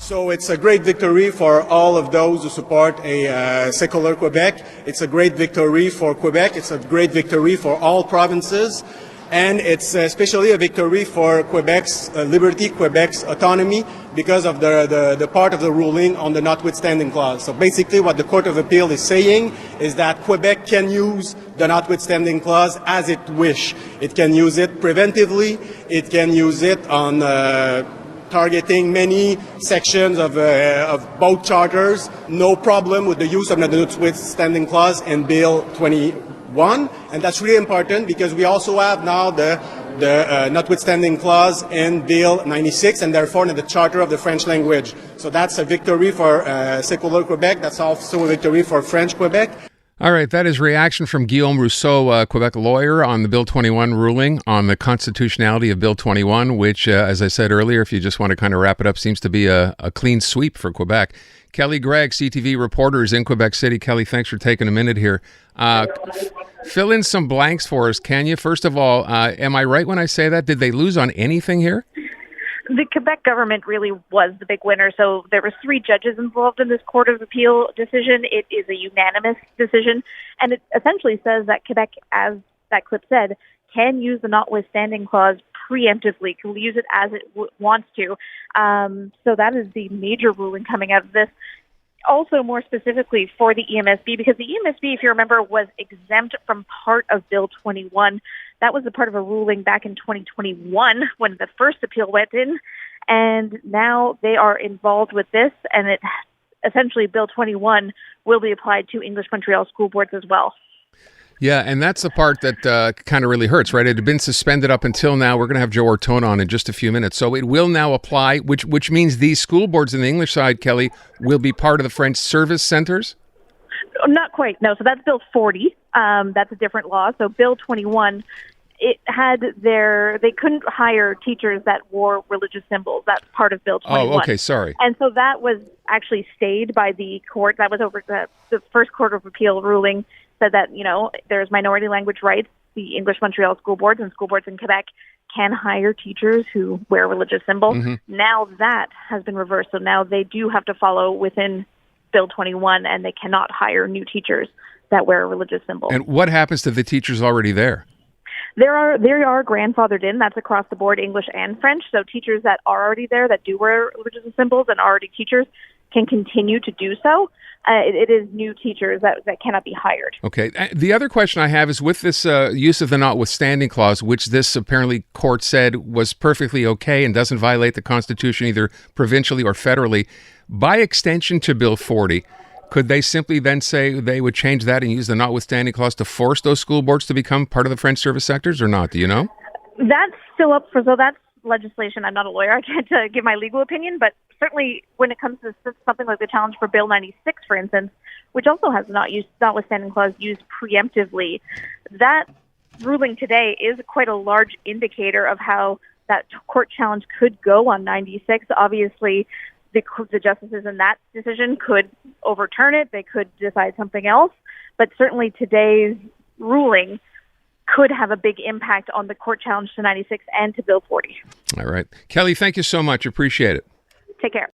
So it's a great victory for all of those who support a secular Quebec. It's a great victory for Quebec. It's a great victory for all provinces. And it's especially a victory for Quebec's liberty, Quebec's autonomy, because of the part of the ruling on the notwithstanding clause. So basically what the Court of Appeal is saying is that Quebec can use the notwithstanding clause as it wish. It can use it preventively. It can use it on targeting many sections of both charters. No problem with the use of the notwithstanding clause in Bill 21. And that's really important because we also have now the notwithstanding clause in Bill 96 and therefore in the Charter of the French language. So that's a victory for secular Quebec. That's also a victory for French Quebec. All right, that is reaction from Guillaume Rousseau, a Quebec lawyer, on the Bill 21 ruling on the constitutionality of Bill 21, which, as I said earlier, if you just want to kind of wrap it up, seems to be a clean sweep for Quebec. Kelly Greig, CTV reporter, is in Quebec City. Kelly, thanks for taking a minute here. Fill in some blanks for us, can you? First of all, am I right when I say that? Did they lose on anything here? The Quebec government really was the big winner. So there were 3 judges involved in this Court of Appeal decision. It is a unanimous decision, and it essentially says that Quebec, as that clip said, can use the notwithstanding clause preemptively, can use it as it wants to. So that is the major ruling coming out of this. Also, more specifically for the EMSB, because the EMSB, if you remember, was exempt from part of Bill 21. That was a part of a ruling back in 2021 when the first appeal went in, and now they are involved with this, and it essentially Bill 21 will be applied to English Montreal school boards as well. Yeah, and that's the part that kind of really hurts, right? It had been suspended up until now. We're going to have Joe Ortona on in just a few minutes. So it will now apply, which means these school boards in the English side, Kelly, will be part of the French service centers? Not quite, no. So that's Bill 40. That's a different law. So Bill 21, they couldn't hire teachers that wore religious symbols. That's part of Bill 21. Oh, okay, sorry. And so that was actually stayed by the court. That was over the first Court of Appeal ruling said that, there's minority language rights. The English Montreal school boards and school boards in Quebec can hire teachers who wear religious symbols. Mm-hmm. Now that has been reversed. So now they do have to follow within Bill 21, and they cannot hire new teachers that wear a religious symbol. And what happens to the teachers already there? They are grandfathered in. That's across the board, English and French. So teachers that are already there that do wear religious symbols and are already teachers can continue to do so. It is new teachers that cannot be hired. Okay. The other question I have is with this use of the notwithstanding clause, which this apparently court said was perfectly okay and doesn't violate the Constitution either provincially or federally, by extension to Bill 40, could they simply then say they would change that and use the notwithstanding clause to force those school boards to become part of the French service sectors or not? Do you know? That's still up for, so that's legislation. I'm not a lawyer. I can't give my legal opinion, but certainly when it comes to something like the challenge for Bill 96, for instance, which also has notwithstanding clause used preemptively, that ruling today is quite a large indicator of how that court challenge could go on 96. Obviously, the justices in that decision could overturn it. They could decide something else. But certainly today's ruling could have a big impact on the court challenge to 96 and to Bill 40. All right. Kelly, thank you so much. Appreciate it. Take care.